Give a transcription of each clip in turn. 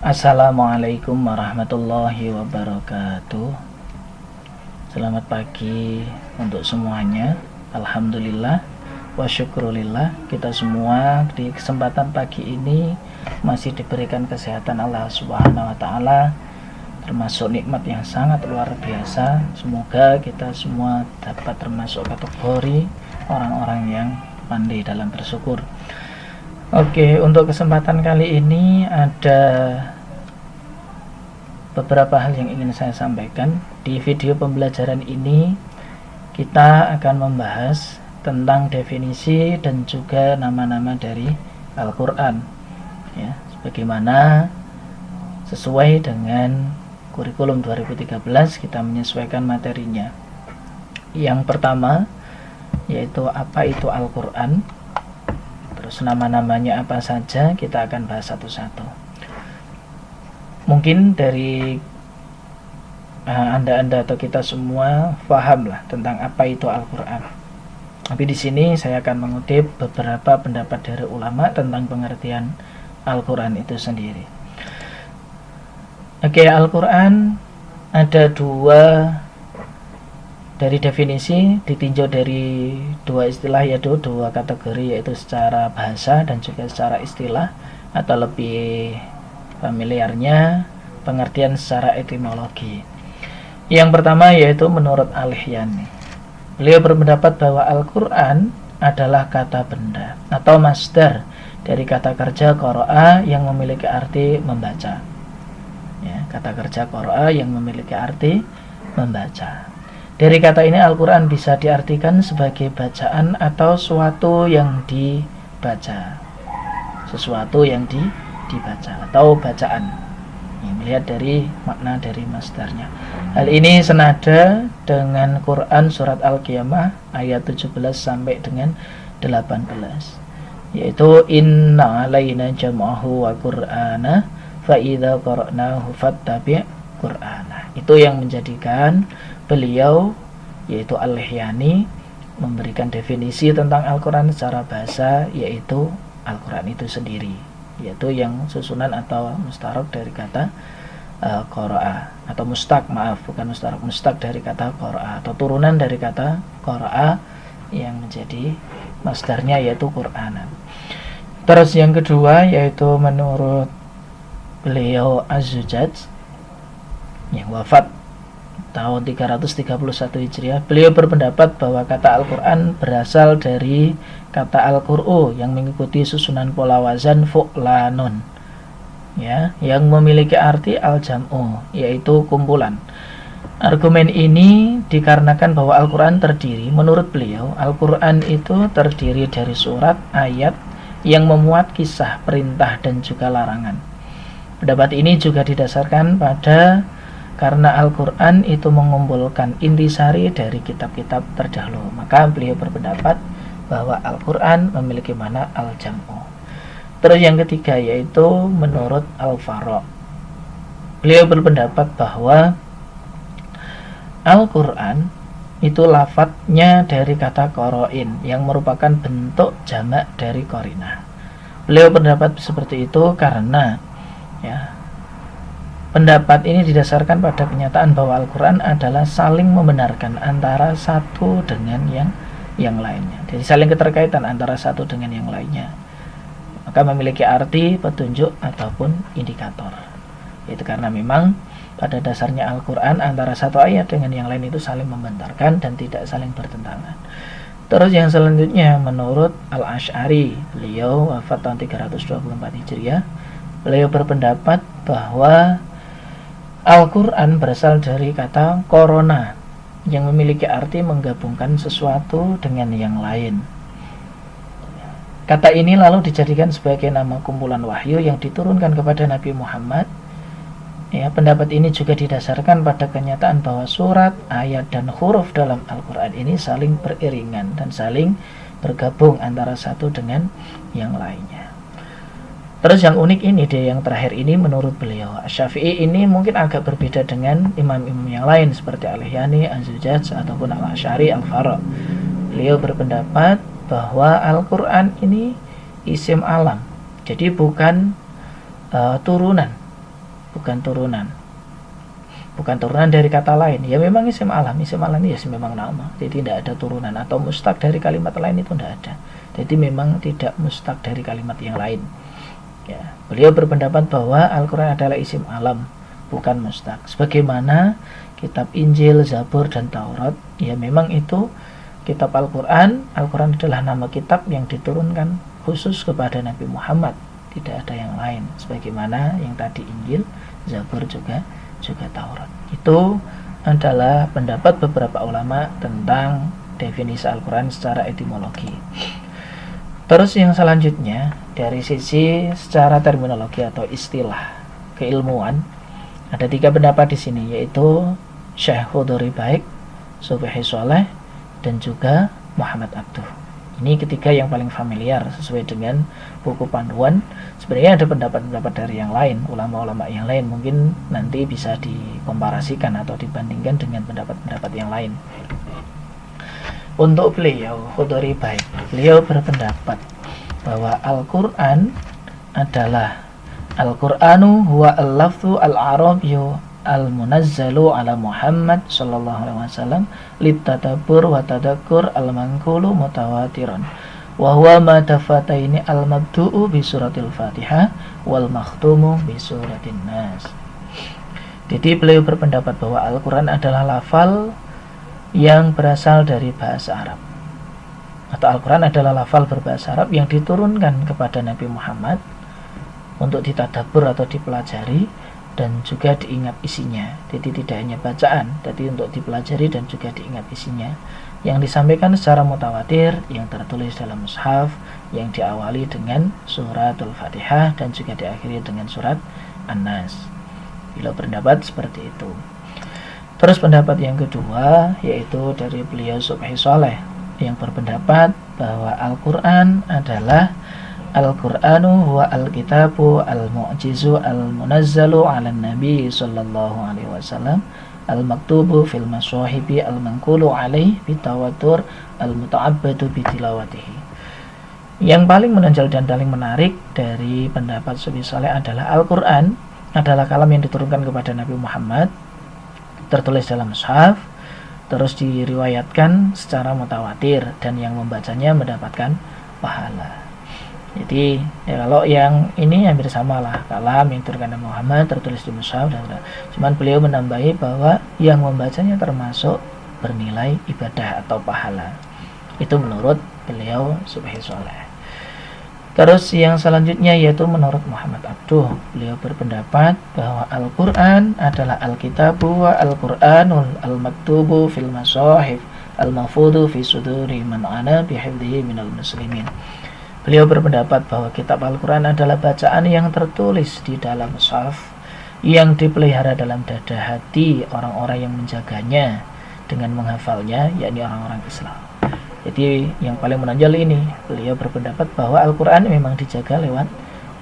Assalamualaikum warahmatullahi wabarakatuh. Selamat pagi untuk semuanya. Alhamdulillah wa syukrulillah, kita semua di kesempatan pagi ini masih diberikan kesehatan Allah Subhanahu wa taala, termasuk nikmat yang sangat luar biasa. Semoga kita semua dapat termasuk kategori orang-orang yang pandai dalam bersyukur. Oke, untuk kesempatan kali ini ada beberapa hal yang ingin saya sampaikan. Di video pembelajaran ini kita akan membahas tentang definisi dan juga nama-nama dari Al-Quran, ya, sebagaimana sesuai dengan kurikulum 2013 kita menyesuaikan materinya. Yang pertama yaitu apa itu Al-Quran, terus nama-namanya apa saja, kita akan bahas satu-satu. Mungkin dari anda atau kita semua pahamlah tentang apa itu Al-Quran. Tapi di sini saya akan mengutip beberapa pendapat dari ulama tentang pengertian Al-Quran itu sendiri. Oke, Al-Quran ada dua dari definisi, ditinjau dari dua istilah, yaitu dua kategori, yaitu secara bahasa dan juga secara istilah, atau lebih familiarnya pengertian secara etimologi. Yang pertama yaitu menurut Al-Hyani. Beliau berpendapat bahwa Al-Quran adalah kata benda atau masdar dari kata kerja qara'a yang memiliki arti membaca. Ya, kata kerja qara'a yang memiliki arti membaca. Dari kata ini Al-Quran bisa diartikan sebagai bacaan atau suatu yang dibaca. Sesuatu yang dibaca atau bacaan. Ya, melihat dari makna dari masdarnya. Hal ini senada dengan Quran surat Al-Qiyamah ayat 17 sampai dengan 18. Yaitu inna alaina jam'ahu wa qur'ana fa idza qara'nahu fattabi' qur'ana. Itu yang menjadikan beliau yaitu Al-Hyani memberikan definisi tentang Al-Quran secara bahasa, yaitu Al-Quran itu sendiri, yaitu yang susunan atau mustarok dari kata qara'a, atau mustaq, bukan mustarok, mustaq dari kata qara'a, atau turunan dari kata qara'a yang menjadi masdarnya yaitu Qur'anan. Terus yang kedua yaitu menurut beliau Az-Zujaj yang wafat tahun 331 Hijriah, beliau berpendapat bahwa kata Al-Quran berasal dari kata Al-Qur'u yang mengikuti susunan pola wazan fu'lanun, ya, yang memiliki arti al-jam'u, yaitu kumpulan. Argumen ini dikarenakan bahwa Al-Quran terdiri, menurut beliau, Al-Quran itu terdiri dari surat, ayat yang memuat kisah, perintah, dan juga larangan. Pendapat ini juga didasarkan pada karena Al-Quran itu mengumpulkan intisari dari kitab-kitab terdahulu, maka beliau berpendapat bahwa Al-Quran memiliki makna al-jam'u. Terus yang ketiga yaitu menurut Al-Fara'. Beliau berpendapat bahwa Al-Quran itu lafadznya dari kata qara'in yang merupakan bentuk jamak dari qarinah. Beliau berpendapat seperti itu karena, ya, pendapat ini didasarkan pada kenyataan bahwa Al-Quran adalah saling membenarkan antara satu dengan yang lainnya. Jadi saling keterkaitan antara satu dengan yang lainnya. Maka memiliki arti petunjuk ataupun indikator. Itu karena memang pada dasarnya Al-Quran antara satu ayat dengan yang lain itu saling membenarkan dan tidak saling bertentangan. Terus yang selanjutnya menurut Al-Asy'ari, beliau wafat tahun 324 Hijriah. Beliau berpendapat bahwa Al-Quran berasal dari kata korona yang memiliki arti menggabungkan sesuatu dengan yang lain. Kata ini lalu dijadikan sebagai nama kumpulan wahyu yang diturunkan kepada Nabi Muhammad. Ya, pendapat ini juga didasarkan pada kenyataan bahwa surat, ayat, dan huruf dalam Al-Quran ini saling beriringan dan saling bergabung antara satu dengan yang lainnya. Terus yang unik ini dia yang terakhir ini menurut beliau Asy-Syafi'i ini mungkin agak berbeda dengan imam-imam yang lain seperti Al-Hyani, Az-Zujaj ataupun Al-Asy'ari, Al-Fara'. Beliau berpendapat bahwa Al-Quran ini isim alam, jadi bukan turunan bukan turunan. Bukan turunan dari kata lain. Ya memang isim alam ya memang nama. Jadi tidak ada turunan atau mustaq dari kalimat lain, itu tidak ada. Jadi memang tidak mustaq dari kalimat yang lain. Ya, beliau berpendapat bahwa Al-Quran adalah isim alam, bukan mustaq. Sebagaimana kitab Injil, Zabur, dan Taurat, ya memang itu kitab Al-Quran. Al-Quran adalah nama kitab yang diturunkan khusus kepada Nabi Muhammad, tidak ada yang lain. Sebagaimana yang tadi Injil, Zabur, juga Taurat. Itu adalah pendapat beberapa ulama tentang definisi Al-Quran secara etimologi. Terus yang selanjutnya, dari sisi secara terminologi atau istilah keilmuan, ada 3 pendapat di sini, yaitu Syekh Khuduri Baik, Subhi Soleh, dan juga Muhammad Abduh. Ini ketiga yang paling familiar sesuai dengan buku panduan. Sebenarnya ada pendapat-pendapat dari yang lain, ulama-ulama yang lain, mungkin nanti bisa dikomparasikan atau dibandingkan dengan pendapat-pendapat yang lain. Untuk beliau, Khuduri Baik, beliau berpendapat bahwa Al-Quran adalah Al-Qur'anu huwa al-lafzu al-arabiyyu al-munazzalu ala Muhammad sallallahu alaihi wasallam litadabbur wa tadakkur al-manqulu mutawatiran wa huwa ma tafataini al-mabdu'u bi suratil Fatihah wal makhtumu bi suratin Nas. Jadi beliau berpendapat bahwa Al-Quran adalah lafal yang berasal dari bahasa Arab, atau Al-Quran adalah lafal berbahasa Arab yang diturunkan kepada Nabi Muhammad untuk ditadabbur atau dipelajari dan juga diingat isinya. Jadi tidak hanya bacaan, tapi untuk dipelajari dan juga diingat isinya, yang disampaikan secara mutawatir, yang tertulis dalam mushaf, yang diawali dengan suratul Fatihah dan juga diakhiri dengan surat An-Nas. Beliau berpendapat seperti itu. Terus pendapat yang kedua, yaitu dari beliau Subhi Soleh, yang berpendapat bahwa Al-Quran adalah Al-Qur'anu huwa al-kitabu al-mu'jizu al-munazzalu ala nabi sallallahu alaihi wasallam al-maktubu fil maswahibi al-manqulu alaih bitawatur al-muta'abbadu bitilawatihi. Yang paling menonjol dan paling menarik dari pendapat Subhi Soleh adalah Al-Quran adalah kalam yang diturunkan kepada Nabi Muhammad, tertulis dalam mushaf, terus diriwayatkan secara mutawatir, dan yang membacanya mendapatkan pahala. Jadi ya, kalau yang ini hampir sama lah, kalam yang diturunkan Nabi Muhammad, tertulis di mushaf, dan cuman beliau menambahi bahwa yang membacanya termasuk bernilai ibadah atau pahala. Itu menurut beliau Subhi Soleh. Terus yang selanjutnya yaitu menurut Muhammad Abduh, beliau berpendapat bahwa Al-Quran adalah Al-Kitabu wa Al-Quranul Al-Maktubu fil Masahif Al-Mahfudu fi suduri man ana bihifdihi minal muslimin. Beliau berpendapat bahwa kitab Al-Quran adalah bacaan yang tertulis di dalam mushaf, yang dipelihara dalam dada hati orang-orang yang menjaganya dengan menghafalnya, yakni orang-orang Islam. Jadi yang paling menonjol ini, beliau berpendapat bahwa Al-Quran memang dijaga lewat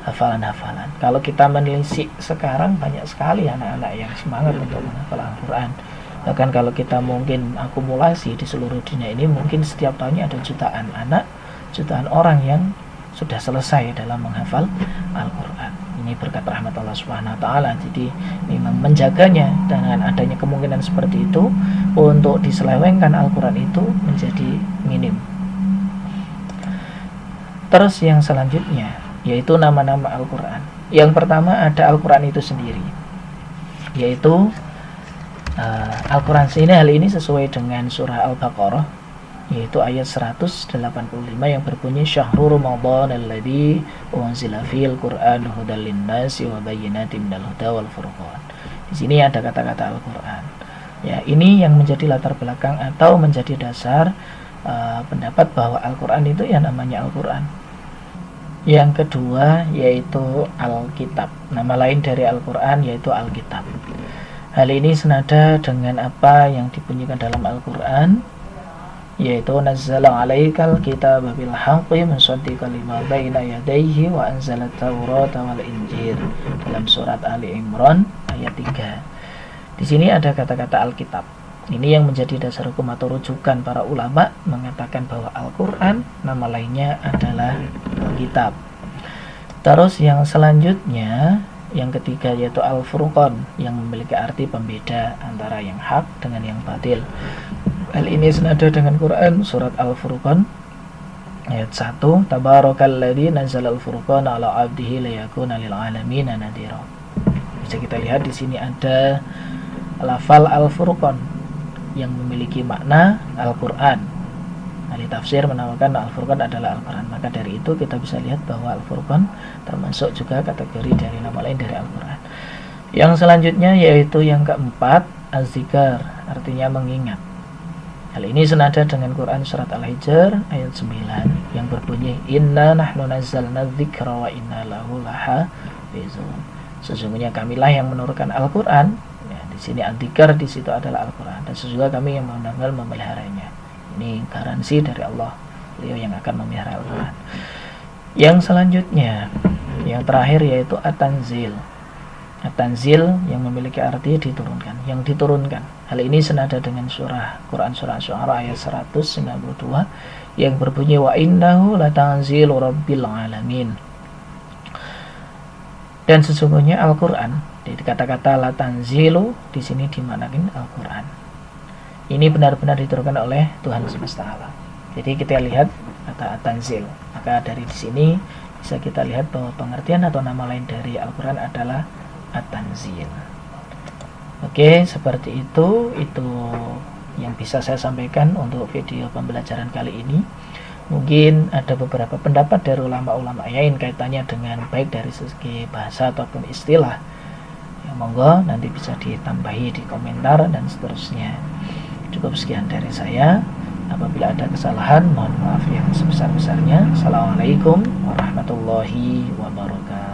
hafalan-hafalan. Kalau kita menelisik sekarang, banyak sekali anak-anak yang semangat untuk menghafal Al-Quran. Bahkan kalau kita mungkin akumulasi di seluruh dunia ini, mungkin setiap tahunnya ada jutaan anak, jutaan orang yang sudah selesai dalam menghafal Al-Quran. Ini berkat rahmat Allah Subhanahu wa Ta'ala. Jadi memang menjaganya, dengan adanya kemungkinan seperti itu untuk diselewengkan Al-Quran itu menjadi minim. Terus yang selanjutnya yaitu nama-nama Al-Quran. Yang pertama ada Al-Quran itu sendiri, yaitu Al-Quran hal ini sesuai dengan surah Al-Baqarah, yaitu ayat 185 yang berbunyi Syahrul Ramadan alladzi unzila fil Qur'an hudal linnasi wa bayyinatin minal huda wal furqan. Di sini ada kata-kata Al-Quran. Ya, ini yang menjadi latar belakang atau menjadi dasar pendapat bahwa Al-Quran itu ya namanya Al-Quran. Yang kedua yaitu Al-Kitab. Nama lain dari Al-Quran yaitu Al-Kitab. Hal ini senada dengan apa yang dibunyikan dalam Al-Quran, yaitu nazzala 'alaikal kitaba bil haqqi musaddiqan lima baina yadayhi wa anzala at-taurata wal injil, dalam surat Ali Imran ayat 3. Di sini ada kata-kata Alkitab. Ini yang menjadi dasar hukum atau rujukan para ulama mengatakan bahwa Al-Quran nama lainnya adalah Alkitab. Terus yang selanjutnya yang ketiga yaitu Al-Furqan, yang memiliki arti pembeda antara yang hak dengan yang batil. Hal ini senada dengan Quran surat Al-Furqan ayat 1, Tabarakalladzi nazzalal furqana ala 'abdihi liyakuna lil 'alamin nadhira. Bisa kita lihat di sini ada lafal Al-Furqan yang memiliki makna Al-Qur'an. Ahli tafsir menamakan Al-Furqan adalah Al-Qur'an. Maka dari itu kita bisa lihat bahwa Al-Furqan termasuk juga kategori dari nama lain dari Al-Qur'an. Yang selanjutnya yaitu yang keempat, Az-Zikr, artinya mengingat. Hal ini senada dengan Quran surat Al-Hijr ayat 9 yang berbunyi Inna nahnu nazzalna dzikra wa inna lahu lahafizun. Sesungguhnya kamilah yang menurunkan Al-Qur'an. Ya, di sini Al-Dzikr di situ adalah Al-Qur'an, dan sesungguhnya kami yang benar-benar memeliharanya. Ini garansi dari Allah, beliau yang akan memelihara Al-Qur'an. Yang selanjutnya, yang terakhir yaitu At-Tanzil. At-Tanzil yang memiliki arti diturunkan, yang diturunkan. Hal ini senada dengan Quran surah Asy-Syu'ara ayat 192 yang berbunyi wa innahu latanzilu rabbil alamin. Dan sesungguhnya Al-Qur'an, jadi kata-kata latanzilu di sini dimaknakan Al-Qur'an. Ini benar-benar diturunkan oleh Tuhan semesta alam. Jadi kita lihat kata At-Tanzil. Maka dari di sini bisa kita lihat bahwa pengertian atau nama lain dari Al-Qur'an adalah At-Tanzil. Oke, seperti itu yang bisa saya sampaikan untuk video pembelajaran kali ini. Mungkin ada beberapa pendapat dari ulama-ulama lain kaitannya dengan baik dari segi bahasa ataupun istilah. Ya, monggo nanti bisa ditambahi di komentar dan seterusnya. Cukup sekian dari saya. Apabila ada kesalahan, mohon maaf yang sebesar-besarnya. Assalamualaikum warahmatullahi wabarakatuh.